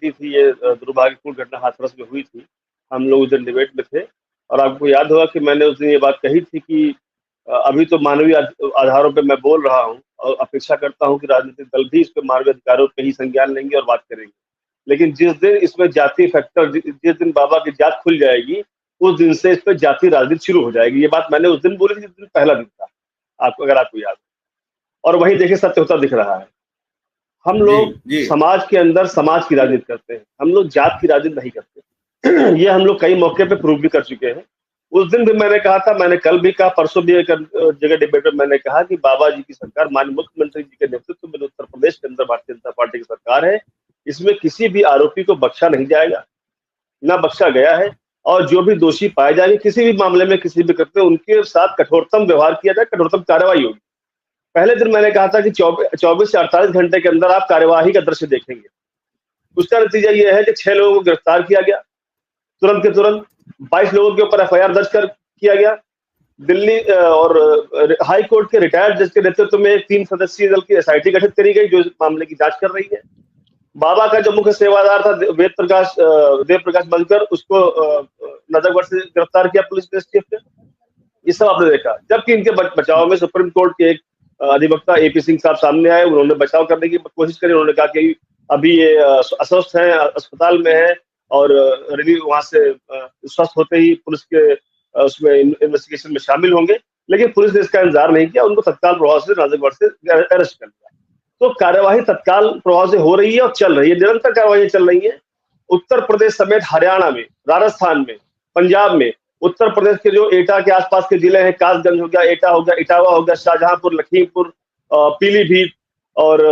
घटी थी, ये दुर्भाग्यपूर्ण घटना हाथरस में हुई थी। हम लोग उस दिन डिबेट में थे और आपको याद होगा कि मैंने उस दिन ये बात कही थी कि अभी तो मानवीय आधारों पे मैं बोल रहा हूँ और अपेक्षा करता हूँ कि राजनीतिक दल भी इस पे मानवीय अधिकारों पे ही संज्ञान लेंगे और बात करेंगे। लेकिन जिस दिन इसमें जातीय फैक्टर, जिस दिन बाबा की जात खुल जाएगी, उस दिन से इस पे जातीय राजनीति शुरू हो जाएगी। ये बात मैंने उस दिन बोली थी, जिस दिन पहला दिन था, आपको अगर आपको याद हो। और वही देखिए सत्य होता दिख रहा है। हम जी लोग जी समाज के अंदर समाज की राजनीति करते हैं, हम लोग जात की राजनीति नहीं करते। ये हम लोग कई मौके पे प्रूव भी कर चुके हैं। उस दिन भी मैंने कहा था, मैंने कल भी कहा, परसों भी एक जगह डिबेट में मैंने कहा कि बाबा जी की सरकार, माननीय मुख्यमंत्री जी के नेतृत्व में उत्तर प्रदेश के अंदर भारतीय जनता पार्टी की सरकार है, इसमें किसी भी आरोपी को बख्शा नहीं जाएगा, ना बख्शा गया है। और जो भी दोषी पाए जाएंगे किसी भी मामले में, किसी भी करते, उनके साथ कठोरतम व्यवहार किया जाए, कठोरतम कार्रवाई होगी। पहले दिन मैंने कहा था कि 24 से 48 घंटे के अंदर आप कार्यवाही का दृश्य देखेंगे। उसका नतीजा यह है कि 6 लोगों को गिरफ्तार किया गया तुरंत के तुरंत, 22 लोगों के ऊपर एफआईआर दर्ज किया गया। दिल्ली और हाई कोर्ट के रिटायर्ड जज के नेतृत्व में एक 3 सदस्यीय दल की एसआईटी गठित करी गई जो इस मामले की जांच कर रही है। बाबा का जो मुख्य सेवादार था देव प्रकाश मधुकर, उसको नजरगढ़ से गिरफ्तार किया पुलिस ने, एसटीएफ ने। ये सब आपने देखा। जबकि इनके बचाव में सुप्रीम कोर्ट के एक अधिवक्ता एपी सिंह साहब सामने आए, उन्होंने बचाव करने की कोशिश करी। उन्होंने कहा कि अभी ये अस्वस्थ हैं, अस्पताल में है और रिलीव वहां से स्वस्थ होते ही पुलिस के उसमें इन्वेस्टिगेशन में शामिल होंगे। लेकिन पुलिस ने इसका इंतजार नहीं किया, उनको तत्काल प्रभाव से नजरगढ़ से अरेस्ट कर लिया। तो कार्यवाही तत्काल प्रभाव से हो रही है और चल रही है, निरंतर कार्यवाही चल रही है। उत्तर प्रदेश समेत हरियाणा में, राजस्थान में, पंजाब में, उत्तर प्रदेश के जो एटा के आसपास के जिले हैं, कासगंज हो गया, एटा हो गया, इटावा हो गया, शाहजहांपुर, लखीमपुर, पीलीभीत और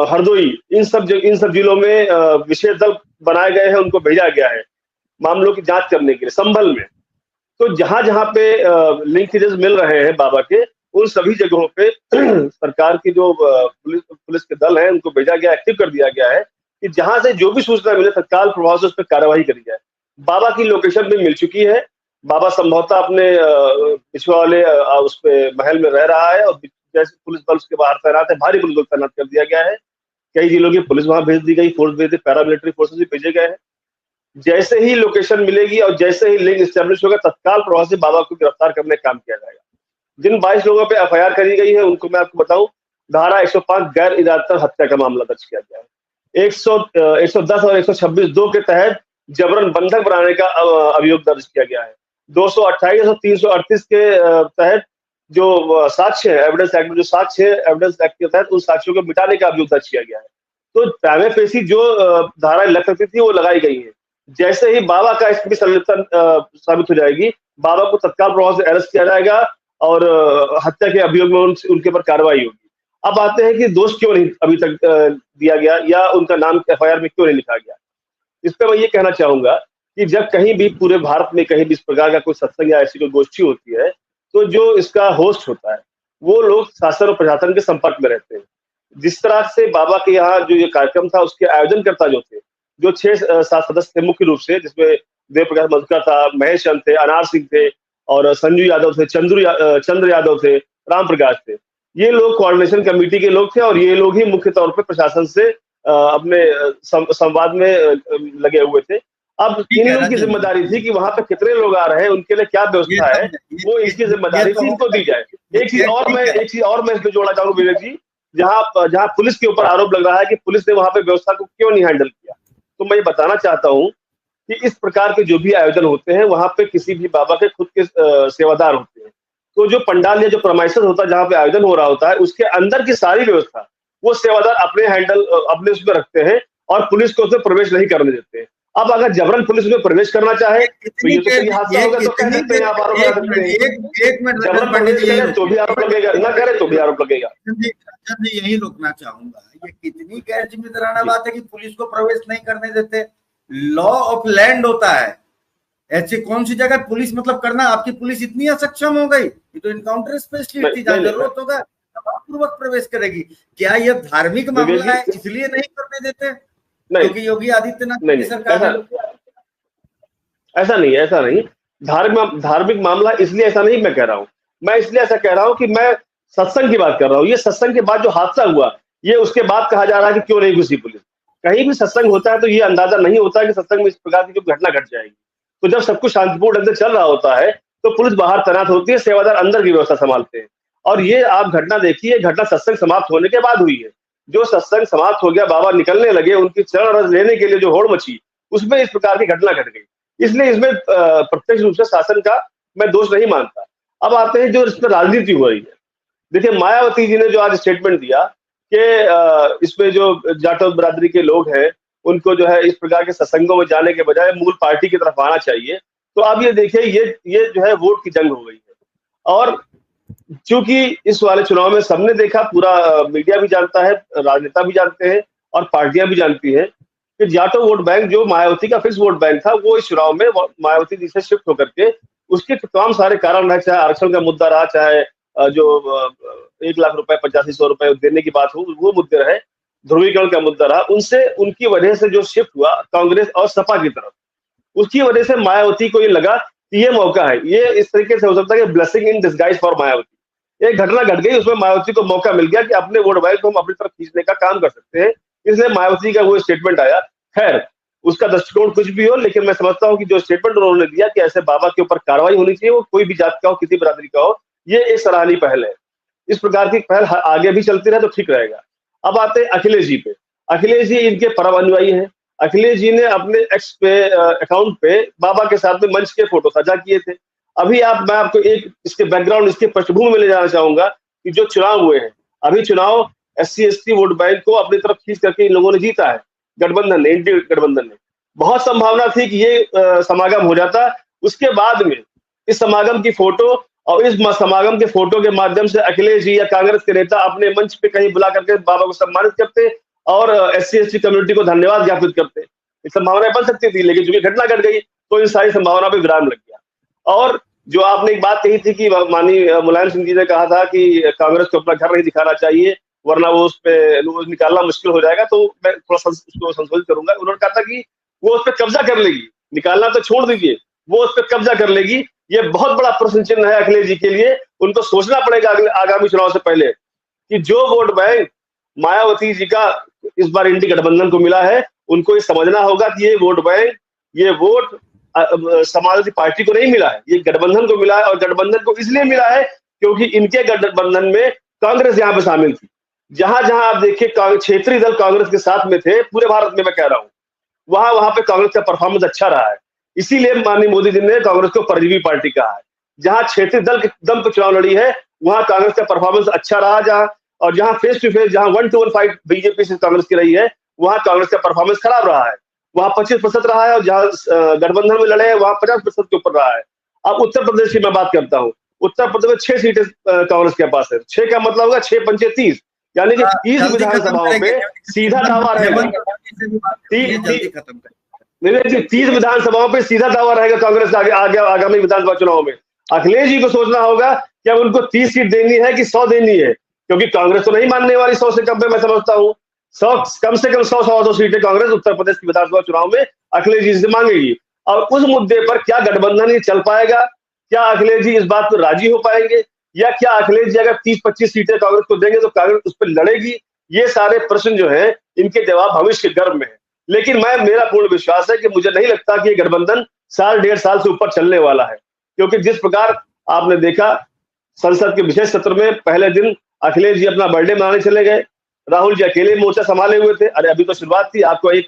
हरदोई, इन सब जिलों में विशेष दल बनाए गए हैं, उनको भेजा गया है मामलों की जांच करने के लिए। संभल में तो जहां जहां पे लिंकेजेस मिल रहे हैं बाबा के, उन सभी जगहों पे सरकार की जो पुलिस के दल हैं उनको भेजा गया, एक्टिव कर दिया गया है कि जहां से जो भी सूचना मिले तत्काल प्रभाव से उस पर कार्रवाई करी जाए। बाबा की लोकेशन भी मिल चुकी है। बाबा संभवतः अपने पिछवा वाले उस पे महल में रह रहा है और जैसे पुलिस बल उसके बाहर तैनात है, भारी पुलिस बल तैनात कर दिया गया है। कई जिलों की पुलिस वहां भेज दी गई, फोर्स भेज दी, पैरामिलिट्री फोर्सेस भी भेजे गए हैं। जैसे ही लोकेशन मिलेगी और जैसे ही लिंक एस्टेब्लिश होगा, तत्काल प्रभाव से बाबा को गिरफ्तार करने का काम किया जाएगा। जिन 22 लोगों पे एफआईआर करी गई है उनको मैं आपको बताऊं, धारा 105 गैर इरादतन हत्या का मामला दर्ज किया गया है। 110 और 126(2) के तहत जबरन बंधक बनाने का अभियोग दर्ज किया गया है। 228 और 338 के तहत जो साक्ष्य है, एविडेंस एक्ट में जो साक्ष्य है, एविडेंस एक्ट के तहत उन साक्ष्यों को मिटाने का अभियोग दर्ज किया गया है। तो प्राइमे फेसी जो धाराएं लग सकती थी वो लगाई गई है। जैसे ही बाबा का इसमें संलिप्तता साबित हो जाएगी, बाबा को तत्काल प्रभाव से अरेस्ट किया जाएगा और हत्या के अभियोग में उनके ऊपर कार्रवाई होगी। अब आते हैं कि दोष क्यों नहीं अभी तक दिया गया या उनका नाम एफआईआर में क्यों नहीं लिखा गया। इस पर मैं ये कहना चाहूंगा कि जब कहीं भी पूरे भारत में कहीं भी इस प्रकार का कोई सत्संग या ऐसी कोई गोष्ठी होती है, तो जो इसका होस्ट होता है वो लोग शासन और प्रशासन के संपर्क में रहते हैं। जिस तरह से बाबा के यहाँ जो ये कार्यक्रम था, उसके आयोजनकर्ता जो थे, जो 6-7 सदस्य थे मुख्य रूप से, जिसमें देव प्रकाश मधुकर था, महेश चंद थे, अनार सिंह थे और संजू यादव थे, चंद्र यादव थे, राम प्रकाश थे। ये लोग कोऑर्डिनेशन कमेटी के लोग थे और ये लोग ही मुख्य तौर पर प्रशासन से अपने संवाद में लगे हुए थे। अब इन लोगों की जिम्मेदारी थी कि वहां पे कितने लोग आ रहे हैं, उनके लिए क्या व्यवस्था है, वो इसकी जिम्मेदारी थी, इनको दी जाए। एक चीज और मैं इसमें जोड़ना चाहूंगा विवेक जी, जहां पुलिस के ऊपर आरोप लग रहा है कि पुलिस ने वहां पे व्यवस्था को क्यों नहीं हैंडल किया, तो मैं ये बताना चाहता हूँ कि इस प्रकार के जो भी आयोजन होते हैं वहां पे किसी भी बाबा के खुद के सेवादार होते हैं। तो जो पंडाल या जो प्रमाइसर होता है, जहाँ पे आयोजन हो रहा होता है, उसके अंदर की सारी व्यवस्था वो सेवादार अपने उसमें रखते हैं और पुलिस को उसमें प्रवेश नहीं करने देते हैं। अब अगर जबरन पुलिस में प्रवेश करना चाहे तो ये तो सही हादसा होगा, तो कह सकते हैं आप आरोप लगा सकते हैं। जबरन प्रवेश करे तो भी आरोप लगेगा, न करे तो भी आरोप लगेगा। यही रोकना चाहूंगा, ये कितनी गैर जिम्मेदाराना बात है कि पुलिस को प्रवेश नहीं करने देते। लॉ ऑफ लैंड होता है, ऐसी कौन सी जगह पुलिस मतलब करना, आपकी पुलिस इतनी असक्षम हो गई, ये तो इनकाउंटर स्पेशलिस्ट थी, जहाँ जरूरत होगा पूर्वक प्रवेश करेगी। क्या यह धार्मिक मामला है इसलिए नहीं करने देते क्योंकि योगी आदित्यनाथ की सरकार है? ऐसा नहीं धार्मिक मामला इसलिए ऐसा नहीं मैं कह रहा हूँ। मैं इसलिए ऐसा कह रहा हूँ कि मैं सत्संग की बात कर रहा हूँ। ये सत्संग के बाद जो हादसा हुआ, ये उसके बाद कहा जा रहा है कि क्यों नहीं घुसी पुलिस। कहीं भी सत्संग होता है तो ये अंदाजा नहीं होता कि सत्संग में इस प्रकार की जो घटना घट जाएगी। तो जब सब कुछ शांतिपूर्ण ढंग से चल रहा होता है तो पुलिस बाहर तैनात होती है, सेवादार अंदर की व्यवस्था संभालते हैं। और ये आप घटना देखिए, घटना सत्संग समाप्त होने के बाद हुई है। जो सत्संग समाप्त हो गया, बाबा निकलने लगे, उनकी चरण रज लेने के लिए जो होड़ मची, उसमें इस प्रकार की घटना घट गई। इसलिए इसमें प्रत्यक्ष रूप से शासन का मैं दोष नहीं मानता। अब आते हैं जो इसमें राजनीति हो रही है। देखिए, मायावती जी ने जो आज स्टेटमेंट दिया कि इसमें जो जाटव बिरादरी के लोग हैं उनको जो है इस प्रकार के सत्संगों में जाने के बजाय मूल पार्टी की तरफ आना चाहिए। तो अब ये देखिए, ये जो है वोट की जंग हो गई है। और चूंकि इस वाले चुनाव में सबने देखा, पूरा मीडिया भी जानता है, राजनेता भी जानते हैं और पार्टियां भी जानती हैं कि जाटव वोट बैंक जो मायावती का फिक्स वोट बैंक था, वो इस चुनाव में मायावती जी से शिफ्ट होकर के उसके तमाम सारे कारण रहे, चाहे आरक्षण का मुद्दा रहा, चाहे जो 1 लाख रुपए 8500 रुपए देने की बात हो, वो मुद्दे रहे, ध्रुवीकरण का मुद्दा रहा, उनसे उनकी वजह से जो शिफ्ट हुआ कांग्रेस और सपा की तरफ, उसकी वजह से मायावती को ये लगा कि ये मौका है। ये इस तरीके से हो सकता है कि blessing in disguise for Mayawati. एक घटना घट गई, उसमें मायावती को मौका मिल गया कि अपने वोट बैंक को हम अपनी तरफ खींचने का काम कर सकते हैं, इसलिए मायावती का वो स्टेटमेंट आया। खैर, उसका दृष्टिकोण कुछ भी हो, लेकिन मैं समझता हूँ कि जो स्टेटमेंट उन्होंने दिया कि ऐसे बाबा के ऊपर कार्रवाई होनी चाहिए, वो कोई भी जात का हो, किसी बिरादरी का हो, ये एक सराहनीय पहल है। इस प्रकार की पहल आगे भी चलती रहे तो ठीक रहेगा। अब आते हैं अखिलेश जी पे। अखिलेश जी इनके परम अनुयायी हैं। अखिलेश जी ने अपने एक्स पे अकाउंट पे बाबा के साथ में मंच के फोटो साझा किए थे। अभी मैं आपको एक इसके बैकग्राउंड, इसके पृष्ठभूमि में ले जाना चाहूंगा कि जो चुनाव हुए हैं, अभी चुनाव SC/ST वोट बैंक को अपनी तरफ खींच करके इन लोगों ने जीता है, गठबंधन ने, इंडी गठबंधन ने। बहुत संभावना थी कि ये समागम हो जाता। उसके बाद में इस समागम की फोटो और इस समागम के फोटो के माध्यम से अखिलेश जी या कांग्रेस के नेता अपने मंच पे कहीं बुला करके बाबा को सम्मानित करते और SC/ST कम्युनिटी को धन्यवाद ज्ञापित करते। ये संभावनाएं बन सकती थी, लेकिन चूंकि घटना घट गई तो इन सारी संभावना पे विराम लग गया। और जो आपने एक बात कही थी कि माननीय मुलायम सिंह जी ने कहा था कि कांग्रेस को अपना घर नहीं दिखाना चाहिए, वरना वो उस पे निकालना मुश्किल हो जाएगा, तो मैं थोड़ा उसको संशोधित करूंगा। उन्होंने कहा था कि वो उस पर कब्जा कर लेगी, निकालना तो छोड़ दीजिए, वो उस पर कब्जा कर लेगी। ये बहुत बड़ा प्रश्न चिन्ह है अखिलेश जी के लिए। उनको सोचना पड़ेगा आगामी चुनाव से पहले कि जो वोट बैंक मायावती जी का इस बार इंडी गठबंधन को मिला है, उनको ये समझना होगा कि ये वोट बैंक, ये वोट समाजवादी पार्टी को नहीं मिला है, ये गठबंधन को मिला है। और गठबंधन को इसलिए मिला है क्योंकि इनके गठबंधन में कांग्रेस यहाँ पे शामिल थी। जहां जहां आप देखिए क्षेत्रीय दल कांग्रेस के साथ में थे, पूरे भारत में मैं कह रहा हूँ, वहां पे कांग्रेस का परफॉर्मेंस अच्छा रहा है। इसीलिए माननीय मोदी जी ने कांग्रेस को परजीवी पार्टी कहा है। जहां क्षेत्रीय दल के दम पे चुनाव लड़ी है, वहां कांग्रेस का परफॉर्मेंस अच्छा रहा। और जहां फेस टू फेस, जहां 1-to-1 फाइट बीजेपी से कांग्रेस की रही है, वहां कांग्रेस का परफॉर्मेंस खराब रहा है। वहां 25% रहा है, और जहां गठबंधन में लड़े हैं वहां 50% के ऊपर रहा है। अब उत्तर प्रदेश की मैं बात करता हूँ। उत्तर प्रदेश में 6 सीटें कांग्रेस के पास है। 6 का मतलब होगा 6 पंचे 30, यानी कि 30 विधानसभाओं पे सीधा दावा रहेगा। 30 विधानसभाओं पे सीधा दावा रहेगा कांग्रेस का आगामी विधानसभा चुनाव में। अखिलेश जी को सोचना होगा कि अब उनको 30 सीट देनी है कि 100 देनी है, क्योंकि कांग्रेस तो नहीं मानने वाली 100 से कम पे। मैं समझता हूँ 100, कम से कम 100-102 सीटें कांग्रेस उत्तर प्रदेश की विधानसभा चुनाव में अखिलेश जी से मांगेगी। और उस मुद्दे पर क्या गठबंधन ही चल पाएगा? क्या अखिलेश जी इस बात पर राजी हो पाएंगे, या क्या अखिलेश जी अगर 30-25 सीटें कांग्रेस को देंगे तो कांग्रेस उस पर लड़ेगी? ये सारे प्रश्न जो है, इनके जवाब भविष्य के गर्भ में है। लेकिन मेरा पूर्ण विश्वास है कि मुझे नहीं लगता कि ये गठबंधन 1.5 साल से ऊपर चलने वाला है, क्योंकि जिस प्रकार आपने देखा संसद के विशेष सत्र में पहले दिन अखिलेश जी अपना बर्थडे मनाने चले गए, राहुल जी अकेले मोर्चा संभाले हुए थे। अरे अभी तो शुरुआत थी, आपको एक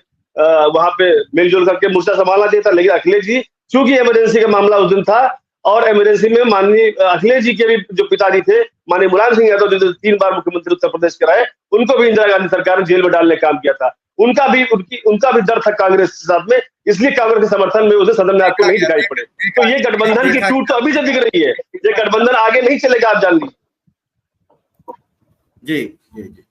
वहां पे मिलजुल करके मोर्चा संभालना चाहिए था। लेकिन अखिलेश जी, चूंकि इमरजेंसी का मामला उस दिन था, और इमरजेंसी में माननीय अखिलेश जी के भी जो पिताजी थे, माननीय मुलायम सिंह यादव, जो 3 बार मुख्यमंत्री उत्तर प्रदेश के रहे, उनको भी इंदिरा गांधी सरकार ने जेल में डालने का काम किया था। उनका भी डर था कांग्रेस के साथ में, इसलिए कांग्रेस के समर्थन में उसे सदन में आपको नहीं दिखाई पड़े। तो ये गठबंधन की टूट तो अभी से दिख रही है, ये गठबंधन आगे नहीं चलेगा, आप जान लीजिए। जी जी जी।